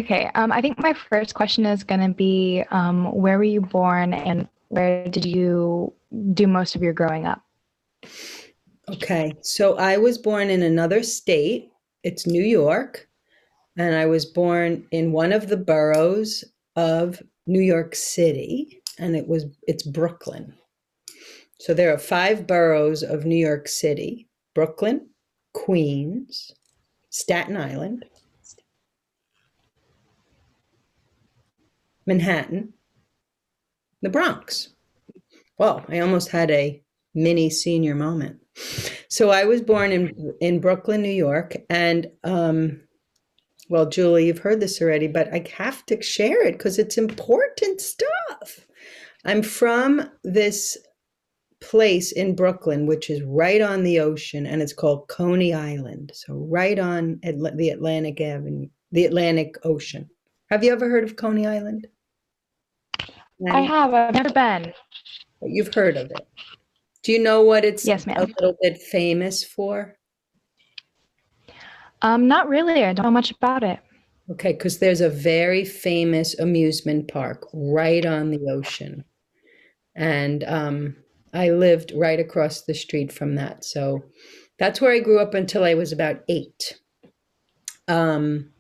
Okay, I think my first question is going to be where were you born and where did you do most of your growing up? Okay, so I was born in another state. It's New York, and I was born in one of the boroughs of New York City, and it's Brooklyn. So there are five boroughs of New York City: Brooklyn, Queens, Staten Island, Manhattan, the Bronx. Well, I almost had a mini senior moment. So I was born in Brooklyn, New York, and well, Julie, you've heard this already, but I have to share it because it's important stuff. I'm from this place in Brooklyn, which is right on the ocean, and it's called Coney Island. So right on the Atlantic Avenue, the Atlantic Ocean. Have you ever heard of Coney Island, I Maddie? have, I've never been. You've heard of it. Do you know what it's Yes, a ma'am. little bit famous for? Not really. I don't know much about it. Okay, because there's a very famous amusement park right on the ocean. And I lived right across the street from that. So that's where I grew up until I was about 8. Um,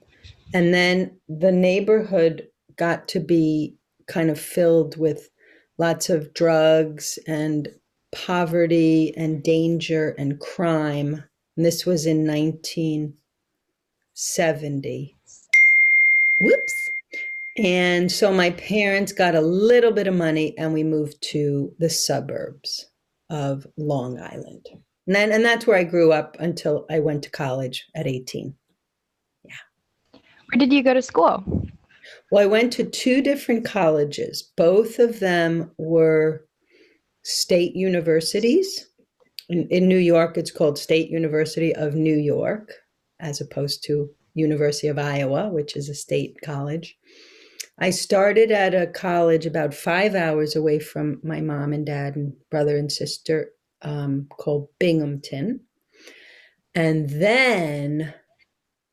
and then the neighborhood got to be kind of filled with lots of drugs and poverty and danger and crime. And this was in 1970. Whoops. And so my parents got a little bit of money and we moved to the suburbs of Long Island. And that's where I grew up until I went to college at 18. Yeah. Where did you go to school? Well, I went to two different colleges. Both of them were state universities. In New York, it's called State University of New York, as opposed to University of Iowa, which is a state college. I started at a college about 5 hours away from my mom and dad and brother and sister called Binghamton. And then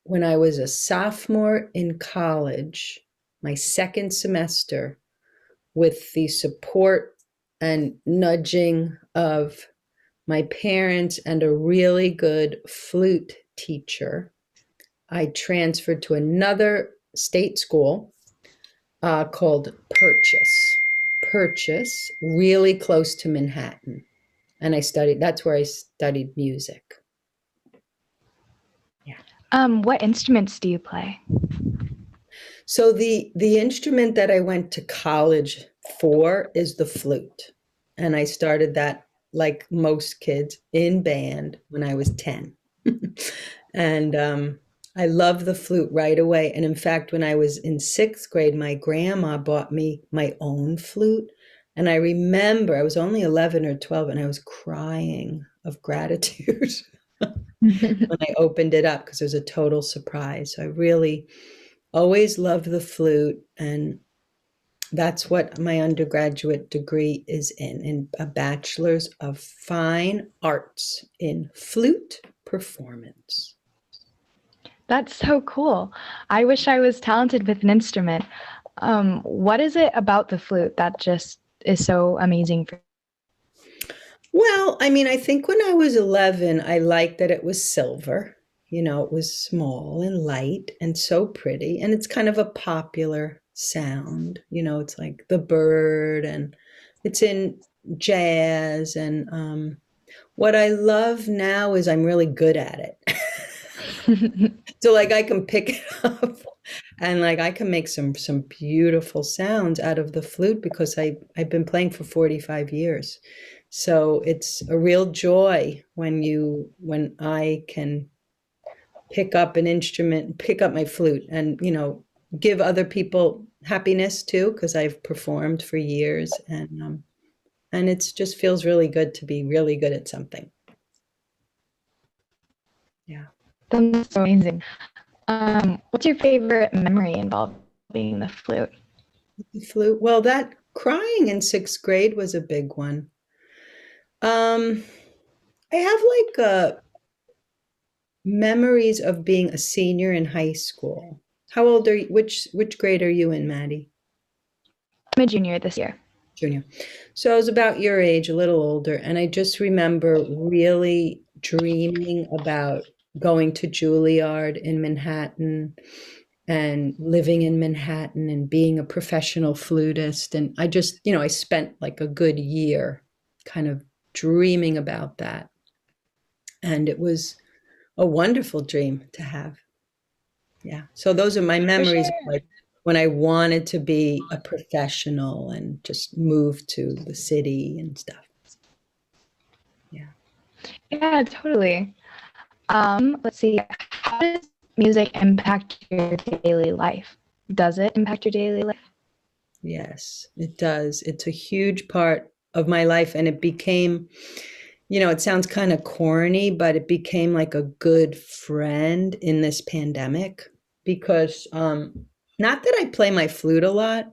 when I was a sophomore in college, my second semester, with the support and nudging of my parents and a really good flute teacher, I transferred to another state school called Purchase, really close to Manhattan. And that's where I studied music. Yeah. What instruments do you play? So the instrument that I went to college for is the flute. And I started that like most kids in band when I was 10. And I loved the flute right away. And in fact, when I was in 6th grade, my grandma bought me my own flute. And I remember I was only 11 or 12 and I was crying of gratitude when I opened it up because it was a total surprise. So I really always loved the flute. And that's what my undergraduate degree is in a bachelor's of fine arts in flute performance. That's so cool. I wish I was talented with an instrument. What is it about the flute that just is so amazing for Well, I mean, I think when I was 11, I liked that it was silver. You know, it was small and light and so pretty. And it's kind of a popular sound. You know, it's like the bird and it's in jazz. And what I love now is I'm really good at it. you? So like I can pick it up and like I can make some beautiful sounds out of the flute because I've been playing for 45 years. So it's a real joy when I can pick up an instrument, pick up my flute and give other people happiness too because I've performed for years and it's just feels really good to be really good at something. Yeah. That's so amazing. What's your favorite memory involving the flute? The flute. Well, that crying in 6th grade was a big one. Um, I have like memories of being a senior in high school. How old are you? Which grade are you in, Maddie? I'm a junior this year. Junior. So I was about your age, a little older, and I just remember really dreaming about going to Juilliard in Manhattan and living in Manhattan and being a professional flutist. And I just, I spent like a good year kind of dreaming about that. And it was a wonderful dream to have. Yeah. So those are my For memories of sure. like when I wanted to be a professional and just move to the city and stuff. Yeah. Yeah, totally. Let's see. How does music impact your daily life? Does it impact your daily life? Yes, it does. It's a huge part of my life. And it became, it sounds kind of corny, but it became like a good friend in this pandemic because not that I play my flute a lot,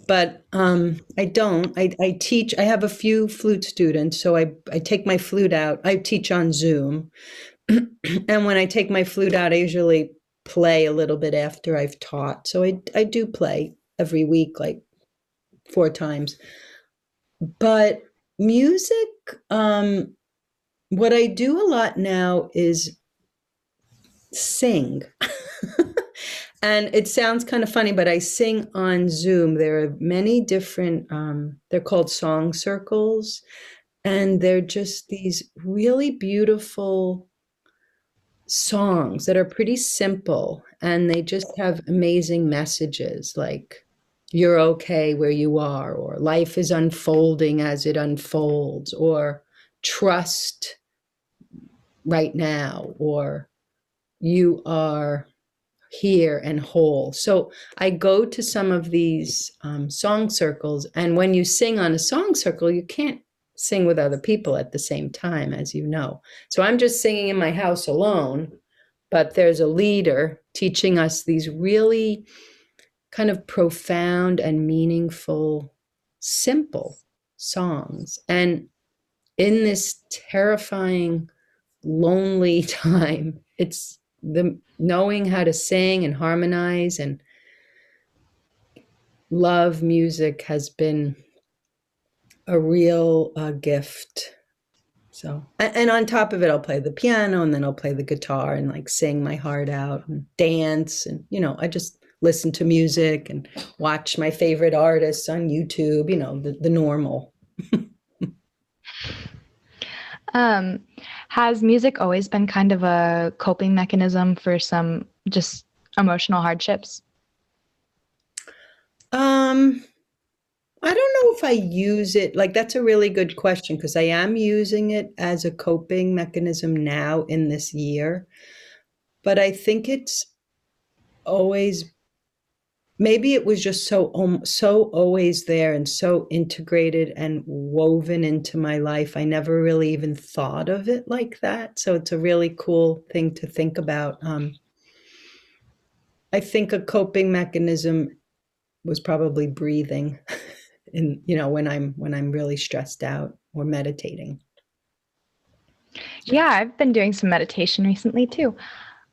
but I don't. I teach, I have a few flute students. So I take my flute out. I teach on Zoom. And when I take my flute out, I usually play a little bit after I've taught. So I do play every week, like 4 times. But music, what I do a lot now is sing. And it sounds kind of funny, but I sing on Zoom. There are many different, they're called song circles. And they're just these really beautiful songs that are pretty simple. And they just have amazing messages like, you're okay where you are, or life is unfolding as it unfolds, or trust right now, or you are here and whole. So I go to some of these song circles, and when you sing on a song circle, you can't sing with other people at the same time, as you know. So I'm just singing in my house alone, but there's a leader teaching us these really kind of profound and meaningful, simple songs. And in this terrifying, lonely time, it's the knowing how to sing and harmonize and love music has been a real gift. So, and on top of it, I'll play the piano and then I'll play the guitar and like sing my heart out and dance. And, I just listen to music and watch my favorite artists on YouTube, the normal. Um, has music always been kind of a coping mechanism for some just emotional hardships? Um, I don't know if I use it. Like, that's a really good question because I am using it as a coping mechanism now in this year. But I think it's always, maybe it was just so always there and so integrated and woven into my life. I never really even thought of it like that. So it's a really cool thing to think about. I think a coping mechanism was probably breathing in, when I'm really stressed out or meditating. Yeah, I've been doing some meditation recently too.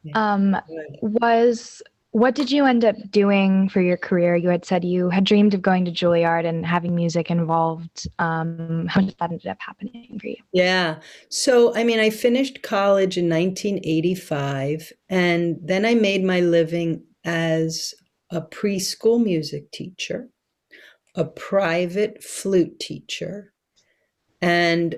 Yeah. Um, Good. was what did you end up doing for your career? You had said you had dreamed of going to Juilliard and having music involved. How did that ended up happening for you? Yeah. So, I mean, I finished college in 1985, and then I made my living as a preschool music teacher, a private flute teacher, and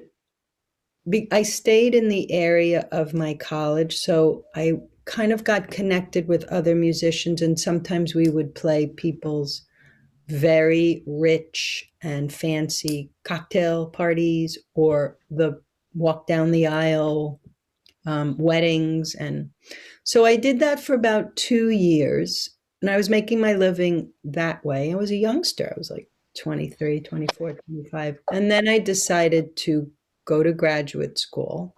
I stayed in the area of my college. So I kind of got connected with other musicians, and sometimes we would play people's very rich and fancy cocktail parties or the walk down the aisle weddings. And so I did that for about 2 years. And I was making my living that way. I was a youngster. I was like 23, 24, 25. And then I decided to go to graduate school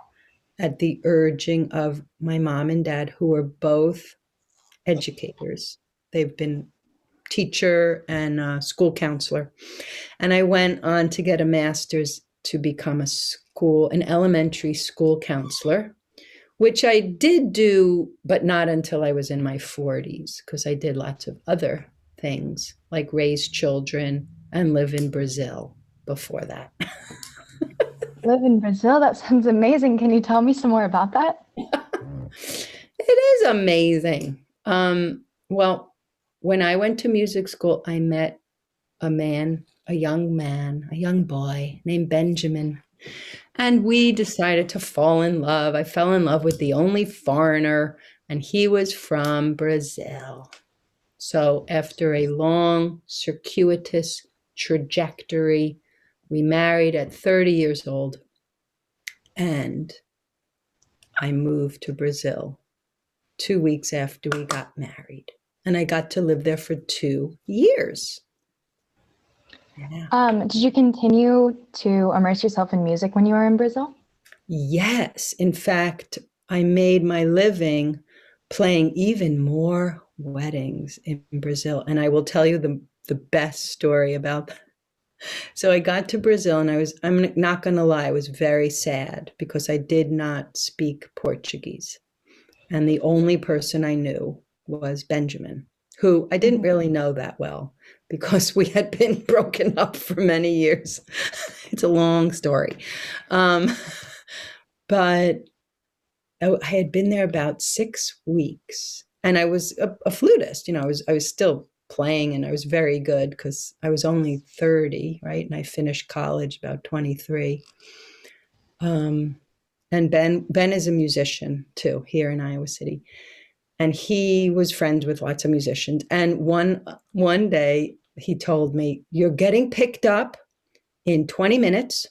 at the urging of my mom and dad, who were both educators. They've been teacher and school counselor. And I went on to get a master's to become an elementary school counselor, which I did do, but not until I was in my 40s, because I did lots of other things like raise children and live in Brazil before that. Live in Brazil? That sounds amazing. Can you tell me some more about that? It is amazing. Well, when I went to music school, I met a young man, a young boy named Benjamin. And we decided to fall in love. I fell in love with the only foreigner, and he was from Brazil. So after a long, circuitous trajectory, we married at 30 years old, and I moved to Brazil 2 weeks after we got married. And I got to live there for 2 years. Yeah. Did you continue to immerse yourself in music when you were in Brazil? Yes. In fact, I made my living playing even more weddings in Brazil. And I will tell you the best story about that. So I got to Brazil and I'm not going to lie, I was very sad because I did not speak Portuguese. And the only person I knew was Benjamin, who I didn't Mhm. really know that well because we had been broken up for many years. It's a long story. Um, but I had been there about 6 weeks, and I was a flutist. I was still playing, and I was very good because I was only 30, right? And I finished college about 23. Um, and Ben is a musician too here in Iowa City, and he was friends with lots of musicians. And one day he told me, "You're getting picked up in 20 minutes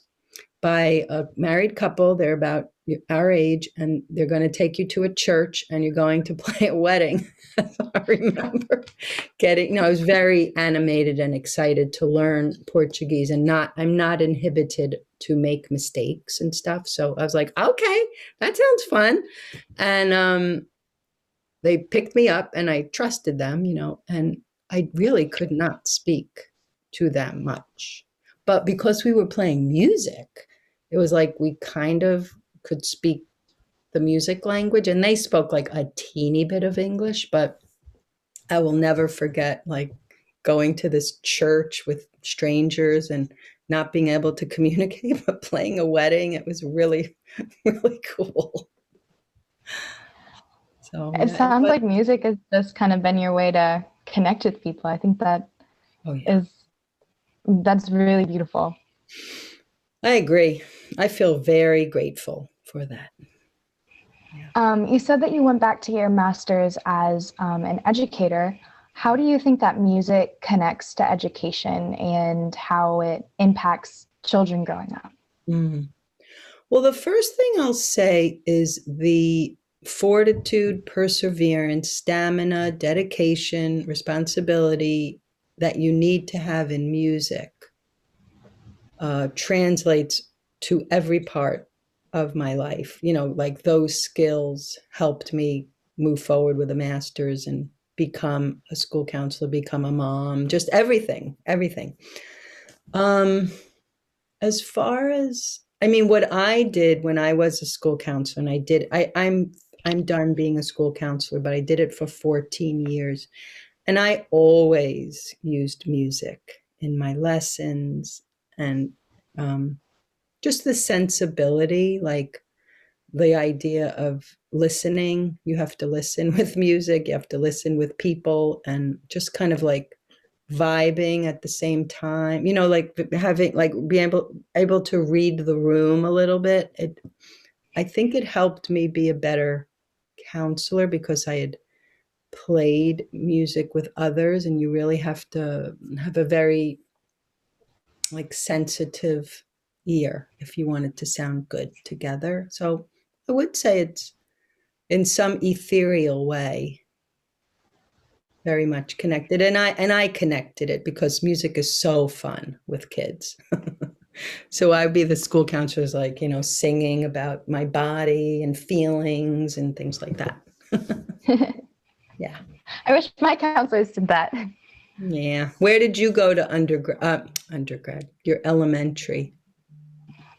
by a married couple. They're about our age, and they're going to take you to a church, and you're going to play a wedding." So I remember I was very animated and excited to learn Portuguese, and I'm not inhibited to make mistakes and stuff. So I was like, okay, that sounds fun. And they picked me up, and I trusted them, and I really could not speak to them much. But because we were playing music, it was like we kind of could speak the music language, and they spoke like a teeny bit of English. But I will never forget like going to this church with strangers and not being able to communicate, but playing a wedding. It was really, really cool. So It yeah, sounds like music has just kind of been your way to connect with people. I think oh yeah, is that's really beautiful. I agree. I feel very grateful for that. Yeah. You said that you went back to your master's as an educator. How do you think that music connects to education and how it impacts children growing up? Mhm. Well, the first thing I'll say is the fortitude, perseverance, stamina, dedication, responsibility that you need to have in music translates to every part of my life. Like those skills helped me move forward with a master's and become a school counselor, become a mom, just everything, everything. Um, as far as I mean, what I did when I was a school counselor, and I'm done being a school counselor, but I did it for 14 years. And I always used music in my lessons, and um, just the sensibility, like the idea of listening. You have to listen with music, you have to listen with people, and just kind of like vibing at the same time, like having like be able to read the room a little bit. I think it helped me be a better counselor because I had played music with others, and you really have to have a very like sensitive ear if you want it to sound good together. So I would say it's in some ethereal way very much connected, and I connected it because music is so fun with kids. So I'd be the school counselors, like, singing about my body and feelings and things like that. Yeah. I wish my counselors did that. Yeah. Where did you go to undergrad, your elementary?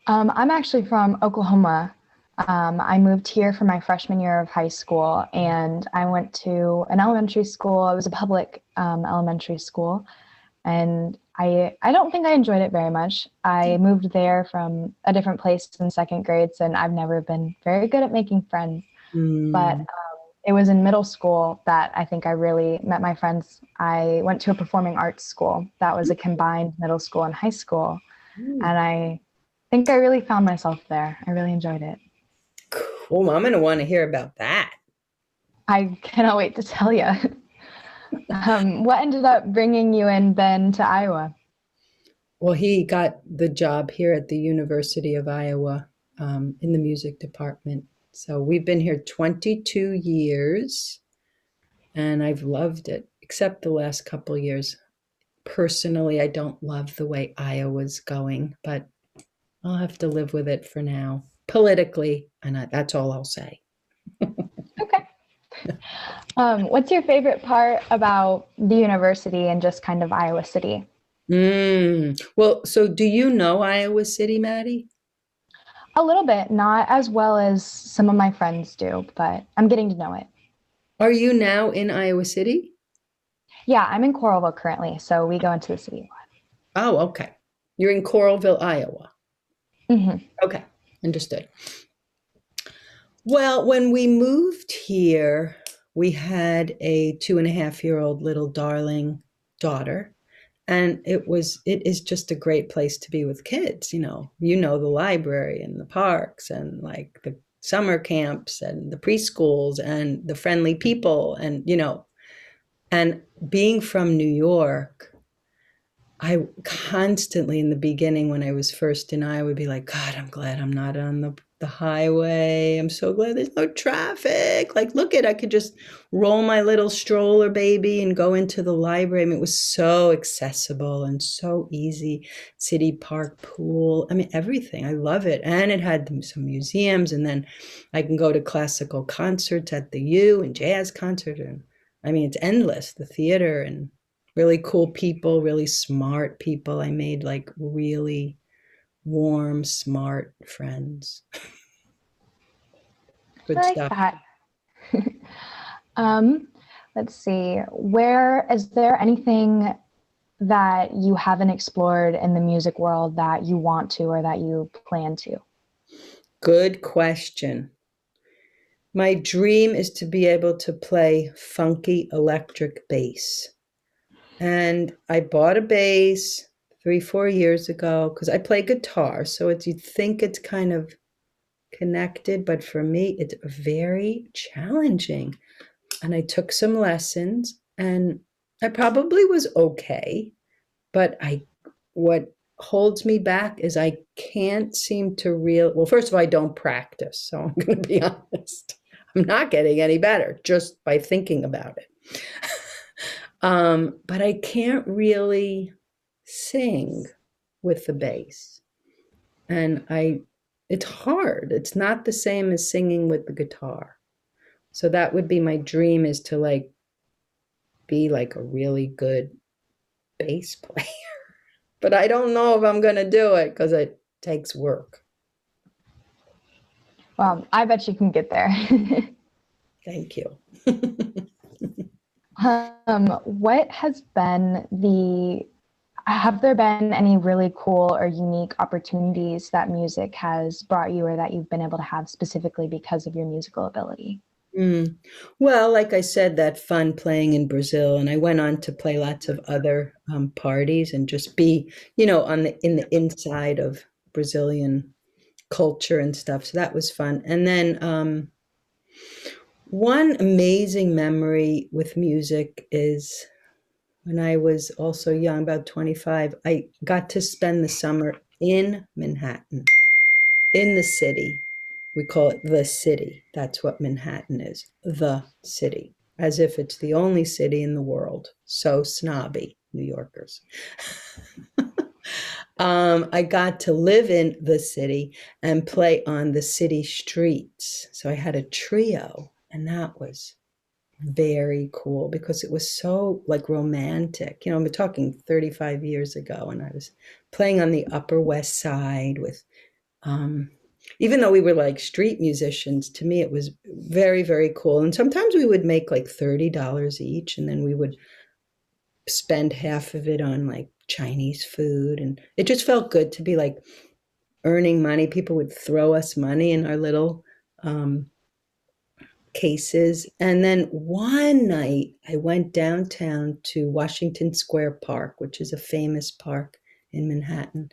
I'm actually from Oklahoma. I moved here for my freshman year of high school, and I went to an elementary school. It was a public elementary school, and I don't think I enjoyed it very much. I moved there from a different place in second grades, and I've never been very good at making friends. But Mm. it was in middle school that I think I really met my friends. I went to a performing arts school that was a combined middle school and high school, Mm. and I think I really found myself there. I really enjoyed it. Cool. I'm going to want to hear about that. I cannot wait to tell you. What ended up bringing you and Ben to Iowa? Well, he got the job here at the University of Iowa in the music department. So we've been here 22 years and I've loved it, except the last couple years. Personally, I don't love the way Iowa's going, but I'll have to live with it for now. Politically, that's all I'll say. Okay. What's your favorite part about the university and just kind of Iowa City? Well, so do you know Iowa City, Maddie? A little bit, not as well as some of my friends do, but I'm getting to know it. Are you now in Iowa City? Yeah, I'm in Coralville currently, so we go into the city Oh, okay. You're in Coralville, Iowa. a lot. Hmm. Okay, understood. Well, when we moved here, we had a 2.5-year-old little darling daughter. And it is just a great place to be with kids, the library and the parks and like the summer camps and the preschools and the friendly people and being from New York, I constantly in the beginning when I was first in Iowa would be like, God, I'm glad I'm not on the highway. I'm so glad there's no traffic. Like, I could just roll my little stroller baby and go into the library. I mean, it was so accessible and so easy. City Park pool. I mean, everything. I love it. And it had some museums. And then I can go to classical concerts at the U and jazz concert. And I mean, it's endless, the theater and really cool people, really smart people. I made like really warm, smart friends. I Good like stuff. that. Um, let's see. Where is there anything that you haven't explored in the music world that you want to or that you plan to? Good question. My dream is to be able to play funky electric bass. And I bought a bass 3, 4 years ago because I play guitar. So you'd think it's kind of connected, but for me, it's very challenging. And I took some lessons and I probably was okay, but what holds me back is I can't seem to well, first of all, I don't practice. So I'm going to be honest. I'm not getting any better just by thinking about it. But I can't really sing with the bass. And it's hard. It's not the same as singing with the guitar. So that would be my dream, is to like be like a really good bass player. But I don't know if I'm going to do it because it takes work. Well, I bet you can get there. Thank you. What has been have there been any really cool or unique opportunities that music has brought you or that you've been able to have specifically because of your musical ability? Mm. Well, like I said, that fun playing in Brazil, and I went on to play lots of other parties and just be, in the inside of Brazilian culture and stuff. So that was fun. And then one amazing memory with music is when I was also young, about 25, I got to spend the summer in Manhattan, in the city. We call it the city. That's what Manhattan is, the city, as if it's the only city in the world. So snobby, New Yorkers. I got to live in the city and play on the city streets. So I had a trio, and that was very cool because it was so like romantic. I'm talking 35 years ago, and I was playing on the Upper West Side with Even though we were like street musicians, to me it was very, very cool. And sometimes we would make like $30 each, and then we would spend half of it on like Chinese food. And it just felt good to be like earning money. People would throw us money in our little um, cases. And then one night I went downtown to Washington Square Park, which is a famous park in Manhattan.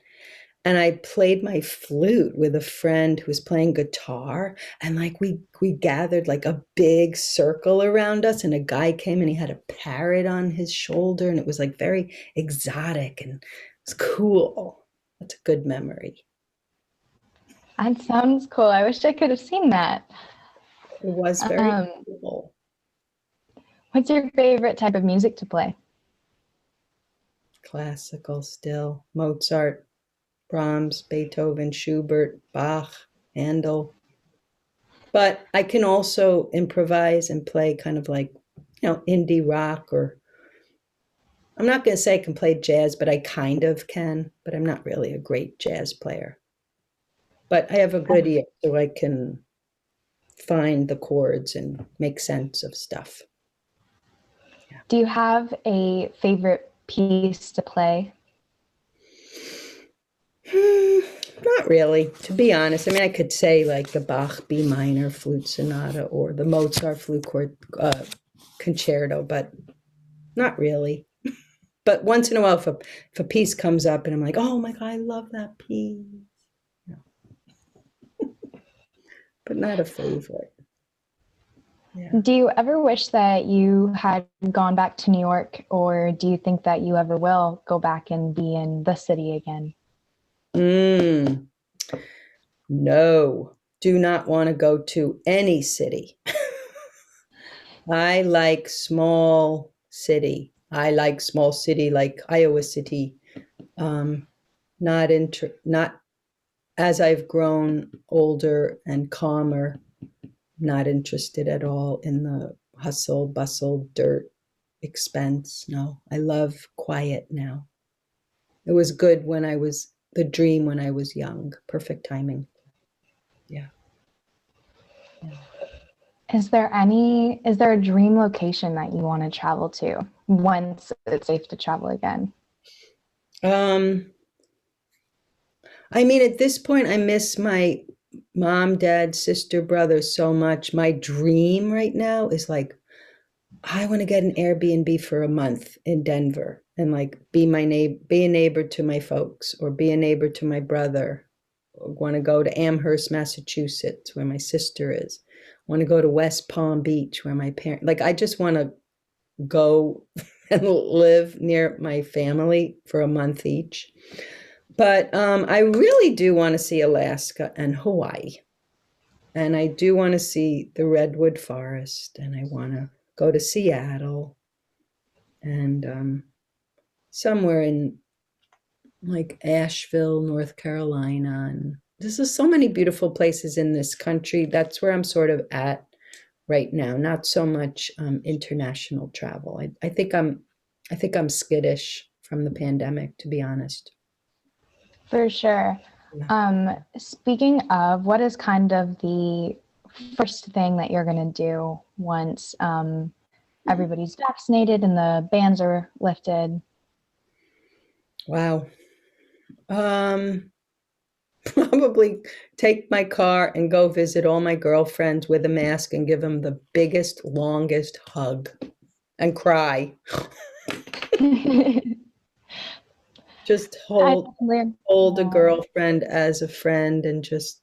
And I played my flute with a friend who was playing guitar. And like we gathered like a big circle around us, and a guy came and he had a parrot on his shoulder, and it was like very exotic and it was cool. That's a good memory. That sounds cool. I wish I could have seen that. It was very Um, cool. what's your favorite type of music to play? Classical still. Mozart, Brahms, Beethoven, Schubert, Bach, Handel. But I can also improvise and play kind of like, indie rock, or I'm not going to say I can play jazz, but I kind of can, but I'm not really a great jazz player. But I have a good ear, so I can find the chords and make sense of stuff. Do you have a favorite piece to play? Not really, to be honest. I mean, I could say like the Bach B minor flute sonata or the Mozart concerto, but not really. But once in a while, if a piece comes up and I'm like, oh my God, I love that piece, but not a favorite. Yeah. Do you ever wish that you had gone back to New York, or do you think that you ever will go back and be in the city again? Mm, no, do not want to go to any city. I like small city. I like small city like Iowa City. Um, not as I've grown older and calmer, not interested at all in the hustle, bustle, dirt, expense. No, I love quiet now. It was good when I was the dream when I was young. Perfect timing. Yeah. Is there a dream location that you want to travel to once it's safe to travel again? Um, I mean, at this point, I miss my mom, dad, sister, brother so much. My dream right now is like, I want to get an Airbnb for a month in Denver and like be a neighbor to my folks, or be a neighbor to my brother. Or want to go to Amherst, Massachusetts, where my sister is. Want to go to West Palm Beach, where my parents. Like, I just want to go and live near my family for a month each. But I really do want to see Alaska and Hawaii. And I do want to see the Redwood Forest. And I want to go to Seattle and somewhere in like Asheville, North Carolina. And there's just so many beautiful places in this country. That's where I'm sort of at right now. Not so much international travel. I think I'm skittish from the pandemic, to be honest. For sure. Yeah. Speaking of, what is kind of the first thing that you're going to do once everybody's vaccinated and the bans are lifted? Wow. Um, Probably take my car and go visit all my girlfriends with a mask and give them the biggest, longest hug and cry. Just I hold a girlfriend as a friend and just,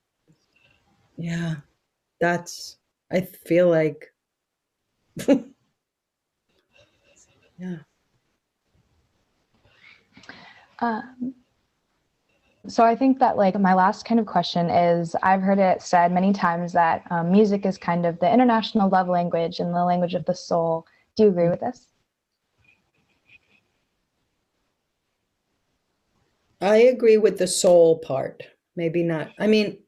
yeah, that's, I feel like, yeah. So I think that like my last kind of question is, I've heard it said many times that music is kind of the international love language and the language of the soul. Do you agree with this? I agree with the soul part. Maybe not. I mean,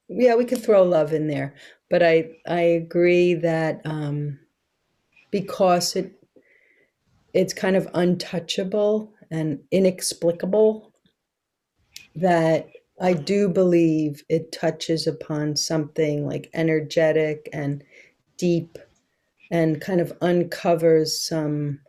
yeah, we could throw love in there, but I agree that because it's kind of untouchable and inexplicable, that I do believe it touches upon something like energetic and deep and kind of uncovers some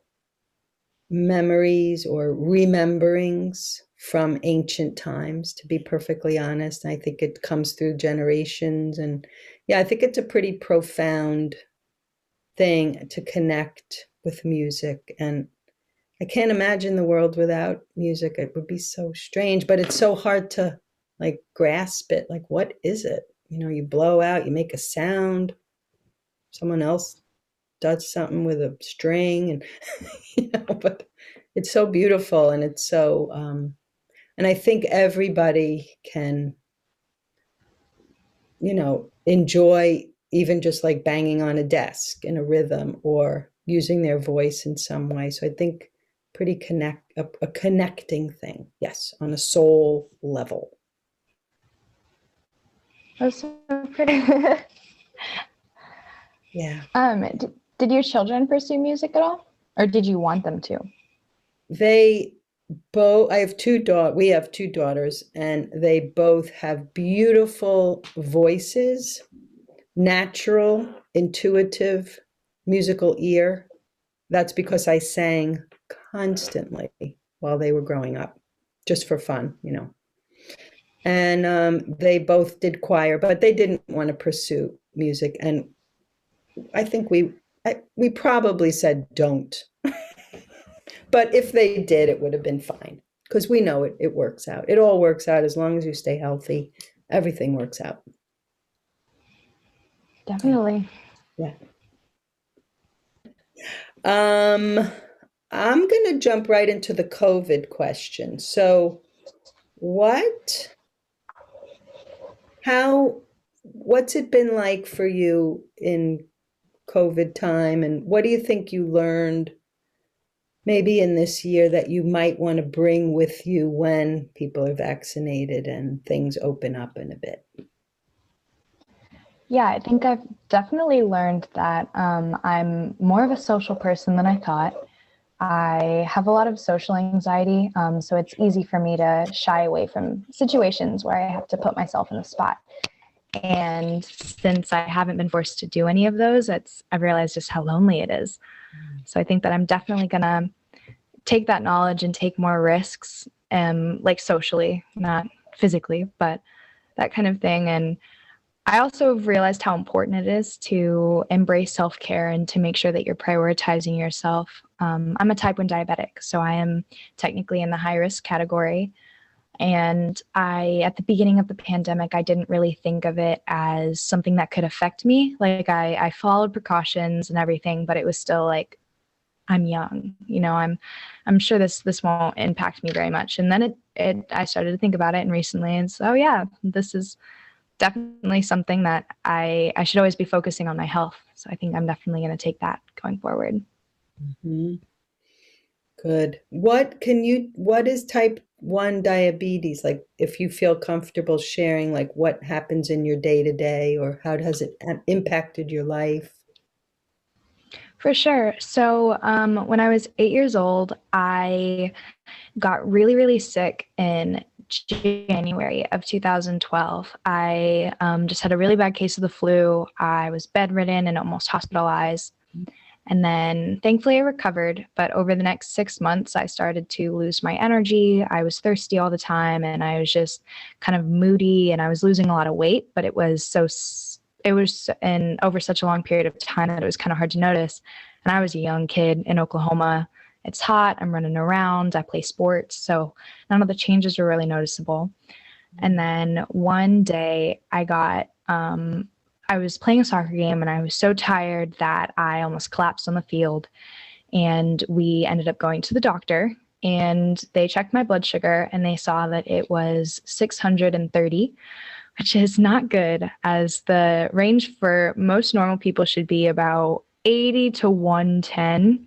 memories or rememberings from ancient times, to be perfectly honest. I think it comes through generations. And yeah, I think it's a pretty profound thing to connect with music. And I can't imagine the world without music. It would be so strange, but it's so hard to like grasp it. Like, what is it? You know, you blow out, you make a sound, someone else does something with a string, and but it's so beautiful, and it's so and I think everybody can, enjoy even just like banging on a desk in a rhythm or using their voice in some way. So I think pretty a connecting thing, yes, on a soul level. That's so pretty. Yeah. Did your children pursue music at all, or did you want them to? They both, I have we have two daughters, and they both have beautiful voices, natural, intuitive, musical ear. That's because I sang constantly while they were growing up, just for fun. And they both did choir, but they didn't want to pursue music. And I think we probably said don't. But if they did, it would have been fine because we know it works out. It all works out as long as you stay healthy. Everything works out. Definitely. Yeah. I'm going to jump right into the COVID question. So, what, how, what's it been like for you in COVID time? And what do you think you learned maybe in this year that you might want to bring with you when people are vaccinated and things open up in a bit? Yeah, I think I've definitely learned that I'm more of a social person than I thought. I have a lot of social anxiety, so it's easy for me to shy away from situations where I have to put myself in a spot. And since I haven't been forced to do any of those, I've realized just how lonely it is. So I think that I'm definitely gonna take that knowledge and take more risks, like socially, not physically, but that kind of thing. And I also realized how important it is to embrace self-care and to make sure that you're prioritizing yourself. I'm a type 1 diabetic, so I am technically in the high risk category. And at the beginning of the pandemic, I didn't really think of it as something that could affect me. Like I followed precautions and everything, but it was still like, I'm young, I'm sure this won't impact me very much. And then I started to think about it, and recently, and so yeah, this is definitely something that I should always be focusing on my health. So I think I'm definitely going to take that going forward. Mm-hmm. Good. What is type 1 diabetes? Like, if you feel comfortable sharing, like what happens in your day to day, or how has it impacted your life? For sure. So when I was 8 years old, I got really, really sick in January of 2012. I just had a really bad case of the flu. I was bedridden and almost hospitalized. And then thankfully I recovered. But over the next 6 months, I started to lose my energy. I was thirsty all the time, and I was just kind of moody, and I was losing a lot of weight. But it was in over such a long period of time that it was kind of hard to notice. And I was a young kid in Oklahoma. It's hot. I'm running around. I play sports. So none of the changes were really noticeable. And then one day I was playing a soccer game, and I was so tired that I almost collapsed on the field. And we ended up going to the doctor, and they checked my blood sugar, and they saw that it was 630, which is not good, as the range for most normal people should be about 80 to 110.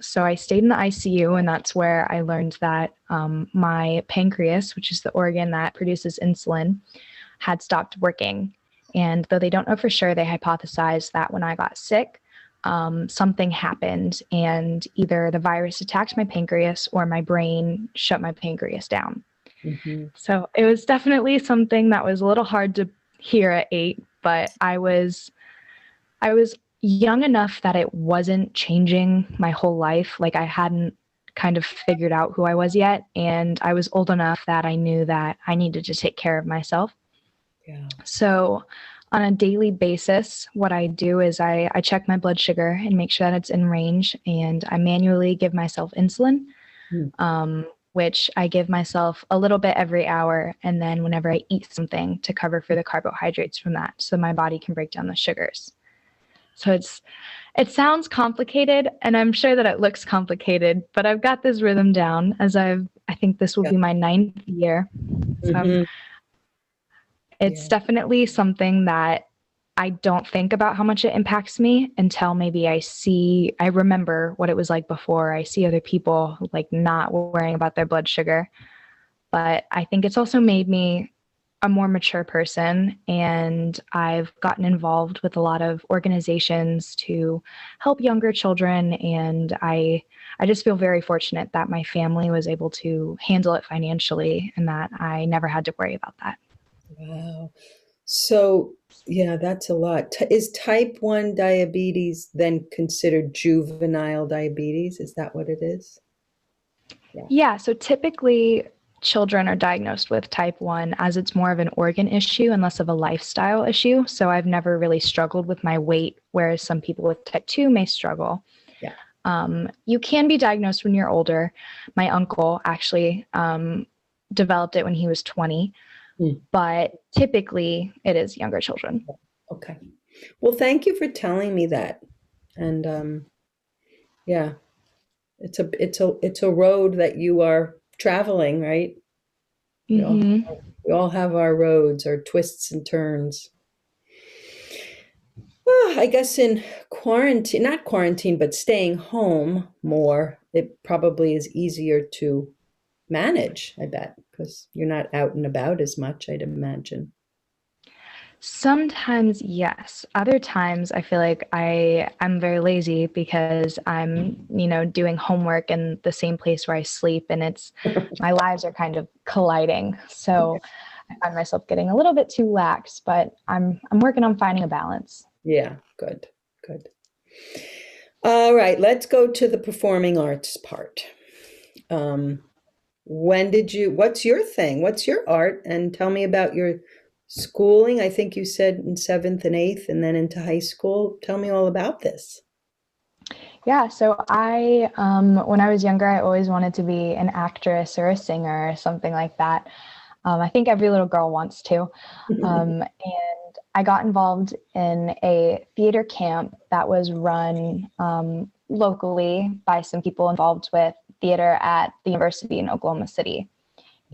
So I stayed in the ICU, and that's where I learned that my pancreas, which is the organ that produces insulin, had stopped working. And though they don't know for sure, they hypothesized that when I got sick, something happened, and either the virus attacked my pancreas or my brain shut my pancreas down. Hmm. So it was definitely something that was a little hard to hear at 8, but I was young enough that it wasn't changing my whole life. Like I hadn't kind of figured out who I was yet, and I was old enough that I knew that I needed to take care of myself. Yeah. So on a daily basis, what I do is I check my blood sugar and make sure that it's in range, and I manually give myself insulin, Mm. which I give myself a little bit every hour, and then whenever I eat something to cover for the carbohydrates from that, so my body can break down the sugars. So it sounds complicated, and I'm sure that it looks complicated, but I've got this rhythm down as I think this will Yeah. be my 9th year. So Hmm. it's Yeah. definitely something that I don't think about how much it impacts me until maybe I remember what it was like before. I see other people like not worrying about their blood sugar. But I think it's also made me a more mature person, and I've gotten involved with a lot of organizations to help younger children, and I just feel very fortunate that my family was able to handle it financially and that I never had to worry about that. Wow. So, yeah, that's a lot. Is type 1 diabetes then considered juvenile diabetes? Is that what it is? Yeah. Yeah, so typically children are diagnosed with type 1 as it's more of an organ issue and less of a lifestyle issue. So I've never really struggled with my weight, whereas some people with type 2 may struggle. Yeah. You can be diagnosed when you're older. My uncle actually developed it when he was 20, Mm. but typically it is younger children. Okay. Well, thank you for telling me that. And yeah, it's a road that you are traveling, right? We all Mm-hmm. we all have our roads, our twists and turns. Well, I guess in quarantine, not quarantine, but staying home more, it probably is easier to manage, I bet, because you're not out and about as much, I'd imagine. Sometimes yes. Other times I feel like I'm very lazy because I'm doing homework in the same place where I sleep, and it's my lives are kind of colliding. So I find myself getting a little bit too lax, but I'm working on finding a balance. Yeah, good, good. All right, let's go to the performing arts part. Um, what's your thing? What's your art? And tell me about your schooling. I think you said in seventh and eighth and then into high school. Tell me all about this. Yeah, so when I was younger, I always wanted to be an actress or a singer or something like that. I think every little girl wants to. And I got involved in a theater camp that was run locally by some people involved with theater at the university in Oklahoma City.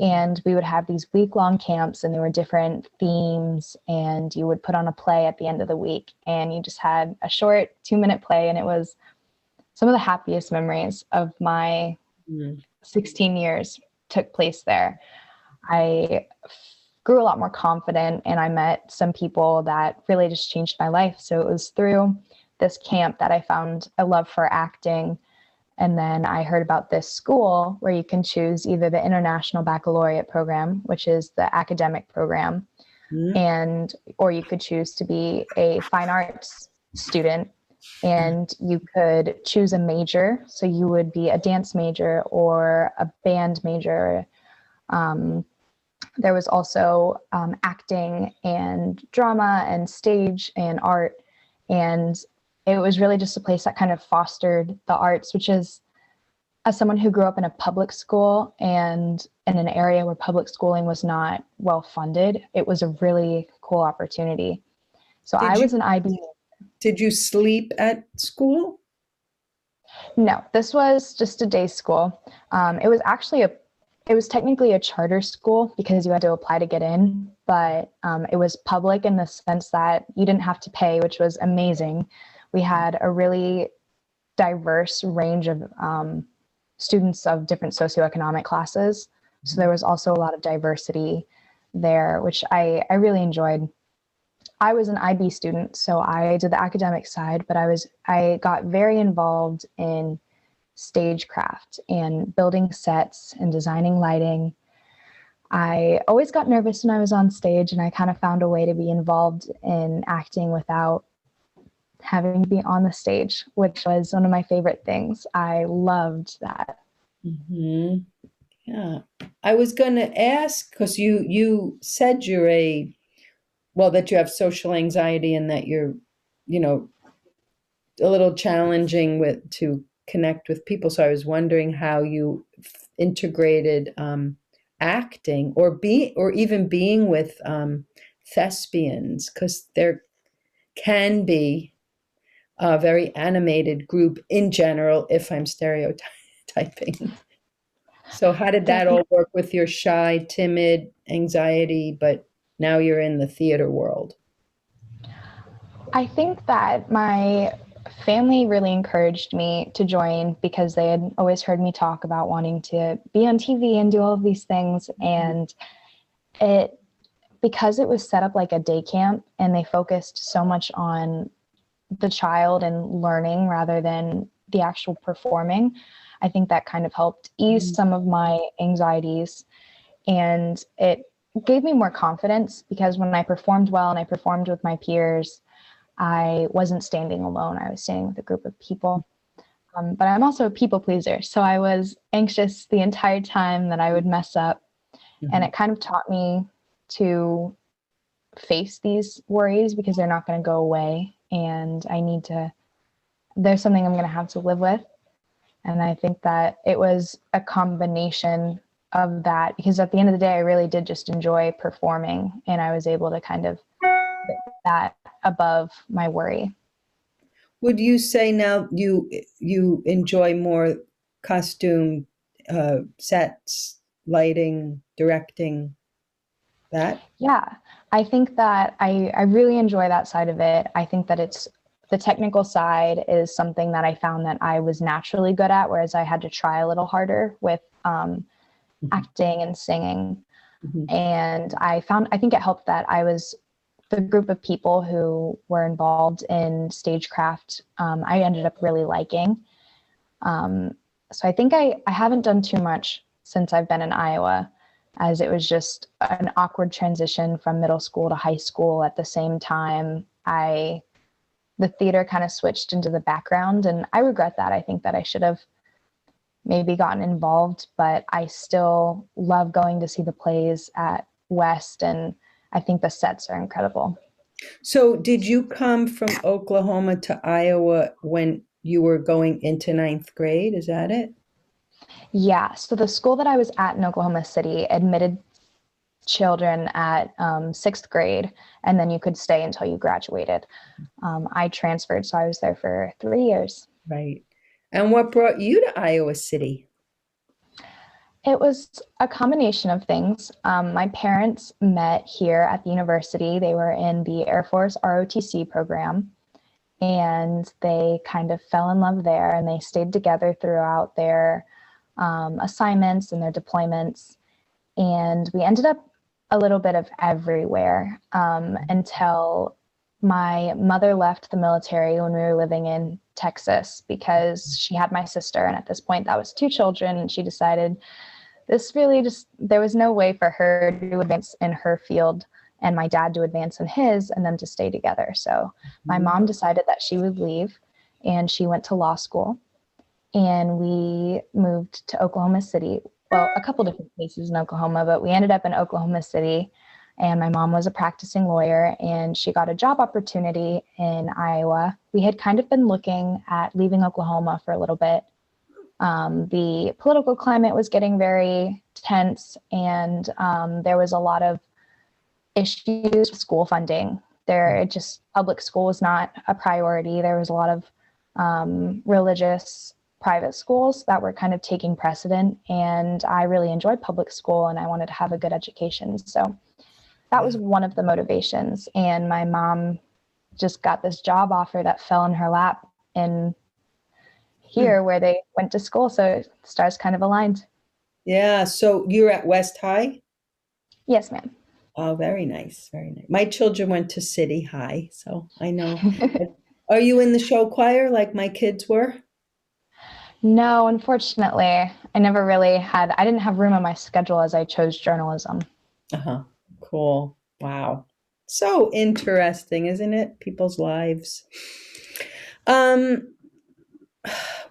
And we would have these week-long camps, and there were different themes, and you would put on a play at the end of the week, and you just had a short 2-minute play, and it was some of the happiest memories of my Mm. 16 years took place there. I grew a lot more confident, and I met some people that really just changed my life. So it was through this camp that I found a love for acting. And then I heard about this school where you can choose either the International Baccalaureate program, which is the academic program, Mm. and or you could choose to be a fine arts student, and you could choose a major. So you would be a dance major or a band major. Um, there was also acting and drama and stage and art. And it was really just a place that kind of fostered the arts, which is, as someone who grew up in a public school and in an area where public schooling was not well funded, it was a really cool opportunity. So I Did you was an IB. did you sleep at school? No, this was just a day school. It was technically a charter school because you had to apply to get in, but it was public in the sense that you didn't have to pay, which was amazing. We had a really diverse range of students of different socioeconomic classes. So there was also a lot of diversity there, which I really enjoyed. I was an IB student, so I did the academic side, but I got very involved in stagecraft and building sets and designing lighting. I always got nervous when I was on stage, and I kind of found a way to be involved in acting without having to be on the stage, which was one of my favorite things. I loved that. Hmm. Yeah. I was going to ask because you said that you have social anxiety and that you're, you know, a little challenging with to connect with people. So I was wondering how you integrated acting or even being with thespians, because there can be a very animated group in general, if I'm stereotyping. So how did that all Definitely. work with your shy, timid, anxiety, but now you're in the theater world? I think that my family really encouraged me to join because they had always heard me talk about wanting to be on TV and do all of these things. And it, because it was set up like a day camp and they focused so much on the child and learning rather than the actual performing, I think that kind of helped ease Mhm. some of my anxieties. And it gave me more confidence because when I performed well and I performed with my peers, I wasn't standing alone. I was standing with a group of people. But I'm also a people pleaser. So I was anxious the entire time that I would mess up. And Mhm. it kind of taught me to face these worries because they're not going to go away. And there's something I'm going to have to live with. And I think that it was a combination of that because at the end of the day, I really did just enjoy performing and I was able to kind of put that above my worry. Would you say now you enjoy more costume sets, lighting, directing, that? Yeah, I think that I really enjoy that side of it. I think that it's the technical side is something that I found that I was naturally good at, whereas I had to try a little harder with Mhm. acting and singing. Mhm. And I think it helped that I was the group of people who were involved in stagecraft. I ended up really liking. Um, so I think I haven't done too much since I've been in Iowa, as it was just an awkward transition from middle school to high school at the same time. The theater kind of switched into the background, and I regret that. I think that I should have maybe gotten involved, but I still love going to see the plays at West, and I think the sets are incredible. So did you come from Oklahoma to Iowa when you were going into ninth grade? Is that it? Yeah, so the school that I was at in Oklahoma City admitted children at sixth grade, and then you could stay until you graduated. I transferred, so I was there for 3 years. Right. And what brought you to Iowa City? It was a combination of things. My parents met here at the university. They were in the Air Force ROTC program, and they kind of fell in love there, and they stayed together throughout their assignments and their deployments. And we ended up a little bit of everywhere until my mother left the military when we were living in Texas because she had my sister. And at this point, that was two children. And she decided this really just, there was no way for her to advance in her field and my dad to advance in his and them to stay together. So my Mhm. mom decided that she would leave and she went to law school and we moved to Oklahoma City. Well, a couple different places in Oklahoma, but we ended up in Oklahoma City. And my mom was a practicing lawyer and she got a job opportunity in Iowa. We had kind of been looking at leaving Oklahoma for a little bit. The political climate was getting very tense, and there was a lot of issues with school funding. Public school was not a priority. There was a lot of religious private schools that were kind of taking precedent, and I really enjoyed public school and I wanted to have a good education. So that was Yeah. one of the motivations. And my mom just got this job offer that fell in her lap in Hmm. here where they went to school. So stars kind of aligned. Yeah. So you're at West High? Yes, ma'am. Oh, very nice. Very nice. My children went to City High, so I know. Are you in the show choir like my kids were? No, unfortunately, I didn't have room on my schedule as I chose journalism. Uh-huh. Cool. Wow. So interesting, isn't it? People's lives. Um,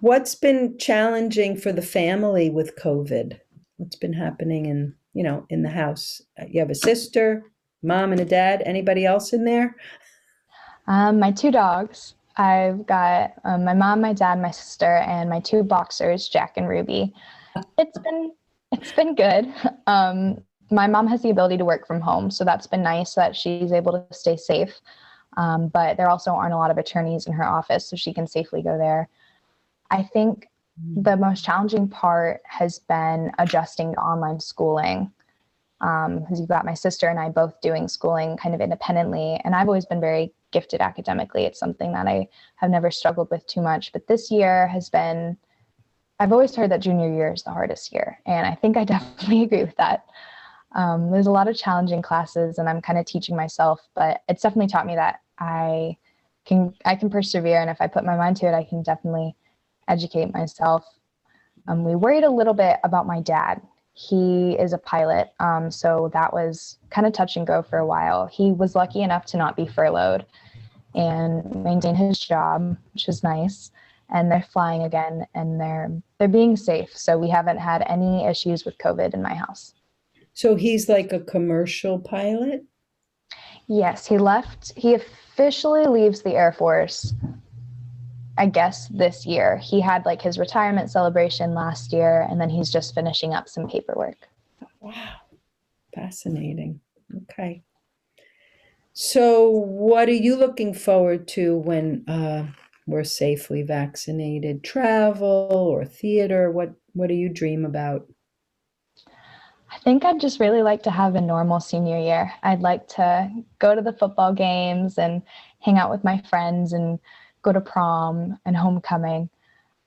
what's been challenging for the family with COVID? What's been happening in the house? You have a sister, mom and a dad. Anybody else in there? My two dogs. I've got my mom, my dad, my sister, and my two boxers, Jack and Ruby. It's been it's been good. My mom has the ability to work from home, so that's been nice that she's able to stay safe. But there also aren't a lot of attorneys in her office, so she can safely go there. I think the most challenging part has been adjusting to online schooling, because you've got my sister and I both doing schooling kind of independently. And I've always been very gifted academically. It's something that I have never struggled with too much. But this year has been, I've always heard that junior year is the hardest year. And I think I definitely agree with that. There's a lot of challenging classes and I'm kind of teaching myself, but it's definitely taught me that I can persevere. And if I put my mind to it, I can definitely educate myself. We worried a little bit about my dad. He is a pilot, so that was kind of touch and go for a while. He was lucky enough to not be furloughed and maintain his job, which is nice. And they're flying again, and they're being safe. So we haven't had any issues with COVID in my house. So he's like a commercial pilot? Yes, he left. He officially leaves the Air Force, I guess, this year. He had like his retirement celebration last year, and then he's just finishing up some paperwork. Wow. Fascinating. Okay. So what are you looking forward to when we're safely vaccinated? Travel or theater? What do you dream about? I think I'd just really like to have a normal senior year. I'd like to go to the football games and hang out with my friends and go to prom and homecoming.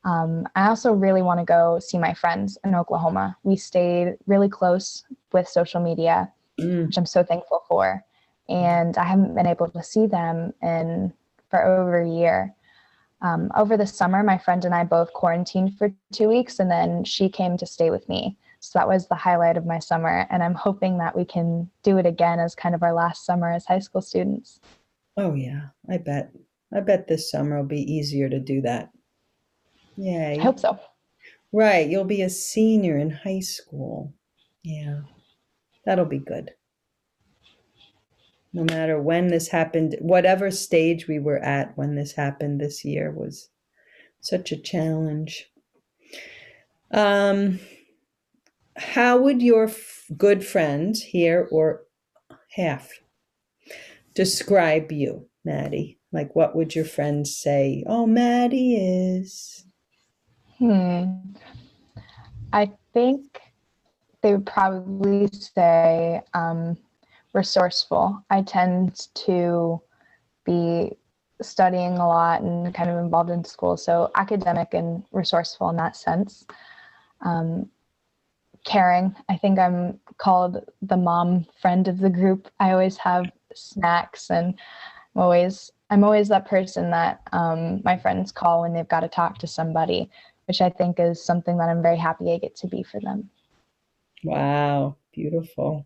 I also really want to go see my friends in Oklahoma. We stayed really close with social media, Mm. which I'm so thankful for. And I haven't been able to see them for over a year. Over the summer, my friend and I both quarantined for 2 weeks, and then she came to stay with me. So that was the highlight of my summer. And I'm hoping that we can do it again as kind of our last summer as high school students. Oh yeah, I bet. I bet this summer will be easier to do that. I Yay. hope so. Right, you'll be a senior in high school. Yeah, that'll be good. No matter when this happened, whatever stage we were at when this happened this year was such a challenge. Um, how would your good friends here or half describe you, Maddie? Like, what would your friends say? Oh, Maddie is. Hmm. I think they would probably say resourceful. I tend to be studying a lot and kind of involved in school, so academic and resourceful in that sense. Um, Caring. I think I'm called the mom friend of the group. I always have snacks, and I'm always that person that my friends call when they've got to talk to somebody, which I think is something that I'm very happy I get to be for them. Wow, beautiful.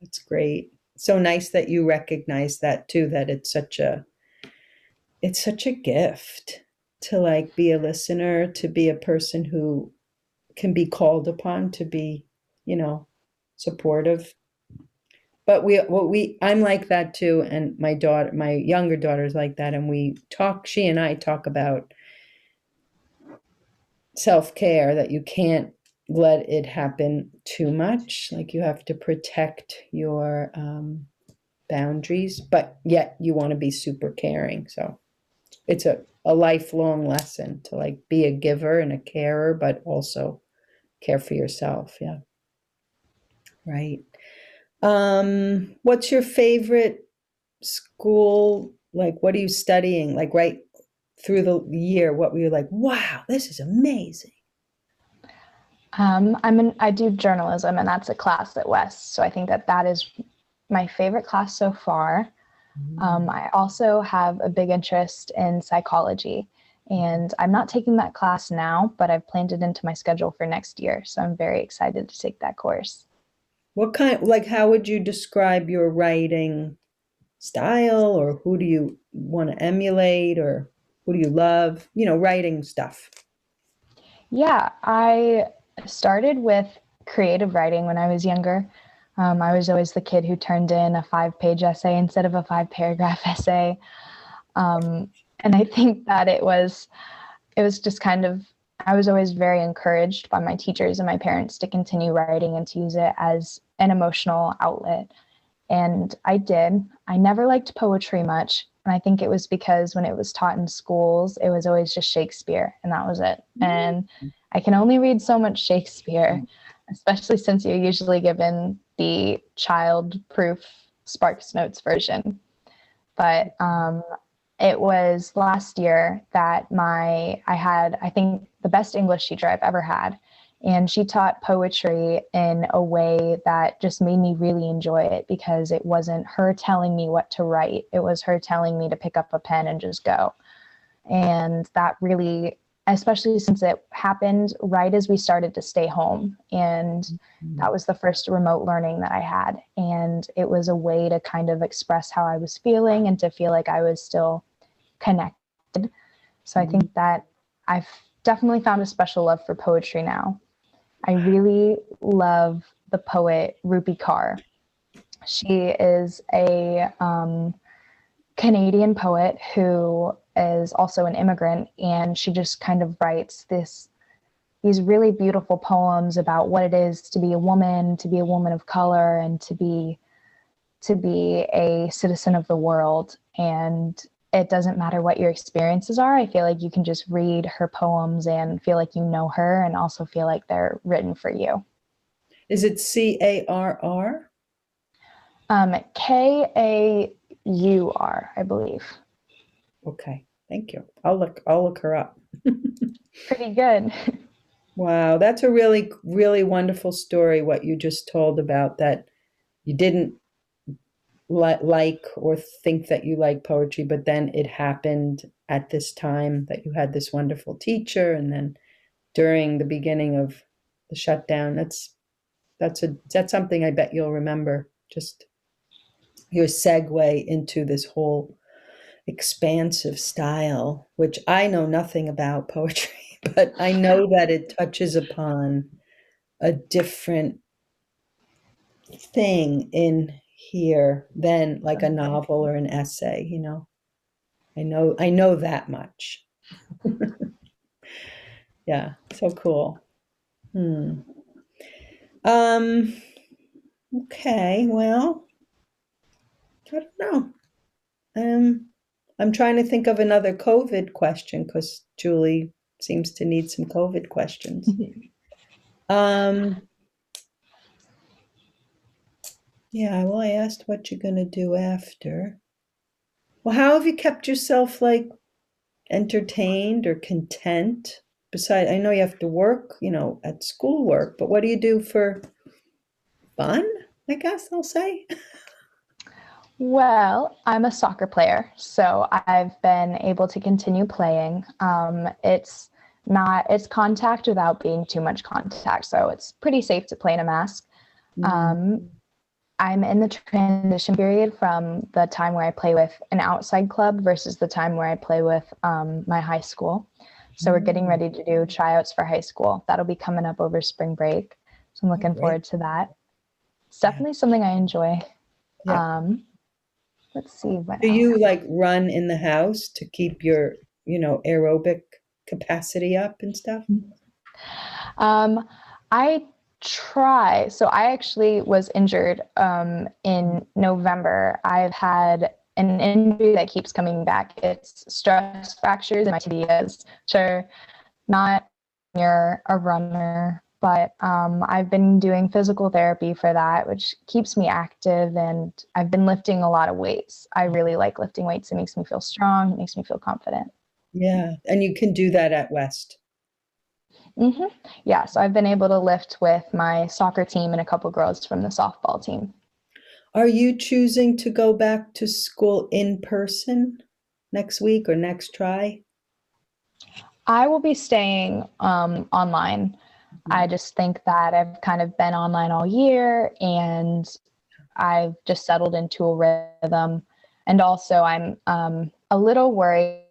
That's great. So nice that you recognize that too, that it's such a gift to like be a listener, to be a person who can be called upon to be, you know, supportive. But I'm like that too, and my younger daughter's like that, and she and I talk about self-care, that you can't let it happen too much. Like you have to protect your boundaries, but yet you want to be super caring. So it's a lifelong lesson to like be a giver and a carer, but also care for yourself. Yeah. Right. What's your favorite school? Like, what are you studying? Like right through the year, what were you like, wow, this is amazing? I do journalism, and that's a class at West. So I think that is my favorite class so far. Mm. I also have a big interest in psychology, And I'm not taking that class now, but I've planned it into my schedule for next year. So I'm very excited to take that course. What kind, like, how would you describe your writing style, or who do you want to emulate, or who do you love? Writing stuff. Yeah, I started with creative writing when I was younger. I was always the kid who turned in a 5-page essay instead of a 5-paragraph essay. And I think that it was just kind of, I was always very encouraged by my teachers and my parents to continue writing and to use it as an emotional outlet. And I did. I never liked poetry much. And I think it was because when it was taught in schools, it was always just Shakespeare, and that was it. And I can only read so much Shakespeare, especially since you're usually given the child-proof Sparks Notes version. But it was last year that I had, I think, the best English teacher I've ever had. And she taught poetry in a way that just made me really enjoy it, because it wasn't her telling me what to write. It was her telling me to pick up a pen and just go. And that really, especially since it happened right as we started to stay home. And that was the first remote learning that I had. And it was a way to kind of express how I was feeling and to feel like I was still connected. So I think that I've definitely found a special love for poetry now. I really love the poet Rupi Carr. She is a Canadian poet who is also an immigrant, and she just kind of writes these really beautiful poems about what it is to be a woman of color, and to be a citizen of the world. And it doesn't matter what your experiences are. I feel like you can just read her poems and feel like you know her, and also feel like they're written for you. Is it Carr? Kaur, I believe. Okay, thank you. I'll look her up. Pretty good. Wow, that's a really, really wonderful story, what you just told about that you didn't like or think that you like poetry, but then it happened at this time that you had this wonderful teacher, and then during the beginning of the shutdown. That's something I bet you'll remember. Just your segue into this whole expansive style, which I know nothing about poetry, but I know that it touches upon a different thing in here than like a novel or an essay. I know that much. Yeah, so cool. Hmm. Um, okay, well, I don't know. I'm trying to think of another COVID question because Julie seems to need some COVID questions. Um, yeah, well, I asked what you're gonna do after. Well, how have you kept yourself like entertained or content? Besides, I know you have to work, at schoolwork, but what do you do for fun? I guess I'll say. Well, I'm a soccer player, so I've been able to continue playing. It's contact without being too much contact, so it's pretty safe to play in a mask. Mm, Um, I'm in the transition period from the time where I play with an outside club versus the time where I play with my high school. So we're getting mm, ready to do tryouts for high school. That'll be coming up over spring break. So I'm looking great. forward to that. It's Yeah. definitely something I enjoy. Yeah. Um, let's see what Do you else. like run in the house to keep your, aerobic capacity up and stuff? Um, I try. So I actually was injured in November. I've had an injury that keeps coming back. It's stress fractures in my tibias, which are not near a runner, but I've been doing physical therapy for that, which keeps me active, and I've been lifting a lot of weights. I really like lifting weights. It makes me feel strong. It makes me feel confident. Yeah, and you can do that at West. hmm Yeah, so I've been able to lift with my soccer team and a couple girls from the softball team. Are you choosing to go back to school in person next week or next try? I will be staying online. I just think that I've kind of been online all year and I've just settled into a rhythm. And also, I'm a little worried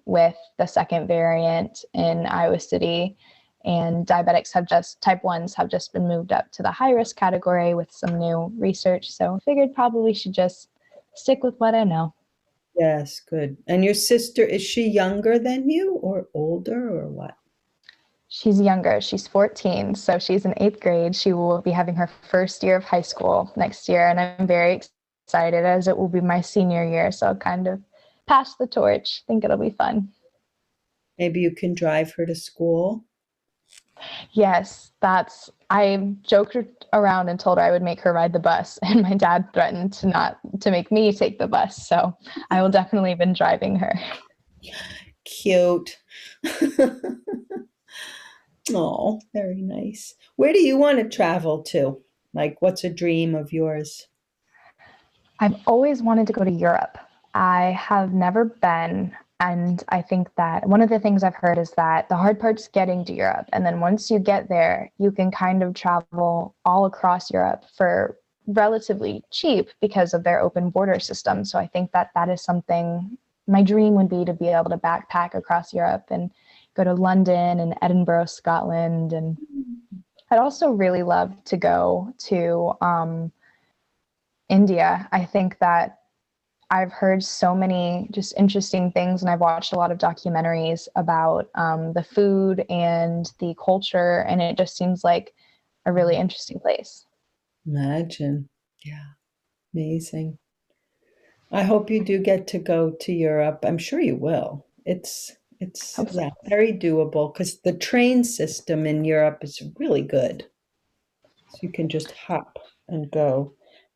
with the second variant in Iowa City. And diabetics have just, type 1s have just been moved up to the high risk category with some new research. So I figured probably should just stick with what I know. Yes, good. And your sister, is she younger than you or older or what? She's younger. She's 14, so she's in eighth grade. She will be having her first year of high school next year, and I'm very excited as it will be my senior year. So I'll kind of pass the torch. Think it'll be fun. Maybe you can drive her to school. Yes, I joked around and told her I would make her ride the bus, and my dad threatened to make me take the bus. So I will definitely been driving her. Cute. Oh, very nice. Where do you want to travel to? Like, what's a dream of yours? I've always wanted to go to Europe. I have never been. And I think that one of the things I've heard is that the hard part's getting to Europe. And then once you get there, you can kind of travel all across Europe for relatively cheap because of their open border system. So I think that that is something my dream would be to be able to backpack across Europe and go to London and Edinburgh, Scotland. And I'd also really love to go to India. I think that I've heard so many just interesting things, and I've watched a lot of documentaries about the food and the culture, and it just seems like a really interesting place. Imagine. Yeah, amazing. I hope you do get to go to Europe. I'm sure you will. It's Hope so. yeah, very doable because the train system in Europe is really good. So you can just hop and go.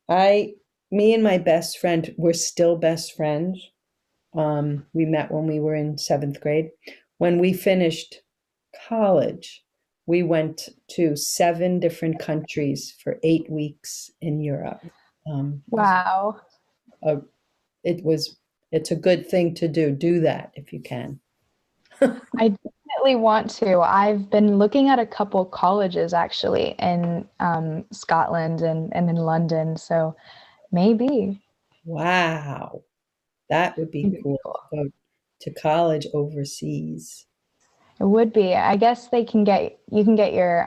I Me and my best friend, we're still best friends. We met when we were in seventh grade. When we finished college, we went to 7 different countries for 8 weeks in Europe. It was Wow. a it was it's a good thing to do. Do that if you can. I definitely want to. I've been looking at a couple colleges actually in Scotland and in London. So maybe. Wow, that would be Maybe cool cool. to go to college overseas. It would be. I guess you can get your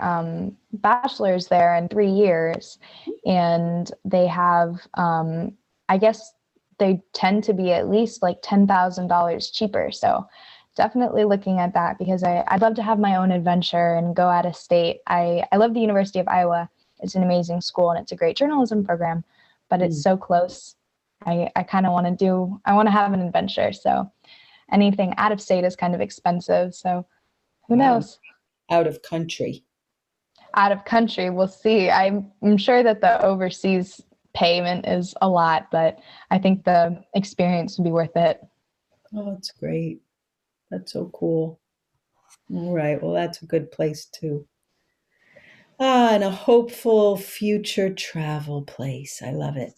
bachelor's there in 3 years, and they have I guess they tend to be at least like $10,000 cheaper. So definitely looking at that because I'd love to have my own adventure and go out of state. I love the University of Iowa. It's an amazing school and it's a great journalism program, but it's Mm, so close. I kind of I want to have an adventure. So anything out of state is kind of expensive. So who wow, knows? out of country. Out of country, we'll see. I'm sure that the overseas payment is a lot, but I think the experience would be worth it. Oh, that's great. That's so cool. All right. Well, that's a good place too. And a hopeful future travel place. I love it.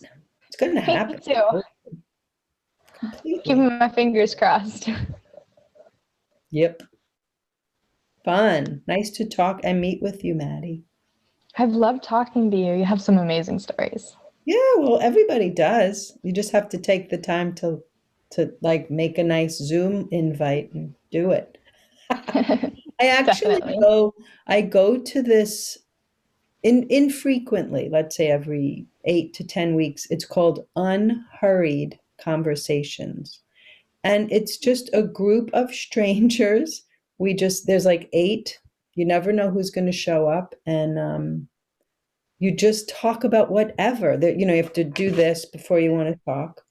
It's going to Me happen. too. Oh, completely. Keeping my fingers crossed. Yep. Fun. Nice to talk and meet with you, Maddie. I've loved talking to you. You have some amazing stories. Yeah, well, everybody does. You just have to take the time to like make a nice Zoom invite and do it. I actually Definitely. go to this infrequently, let's say every 8 to 10 weeks. It's called Unhurried Conversations. And it's just a group of strangers. There's like eight. You never know who's going to show up. And you just talk about whatever. You have to do this before you want to talk.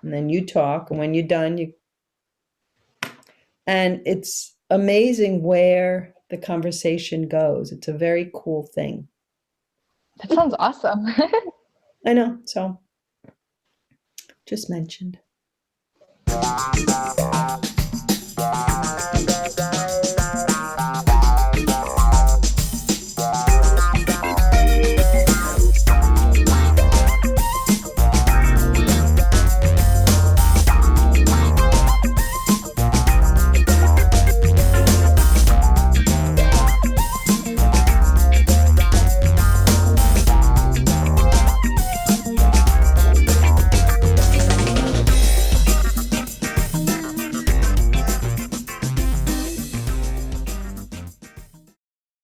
And then you talk. And when you're done, and it's amazing where the conversation goes. It's a very cool thing. That sounds awesome. I know. So just mentioned.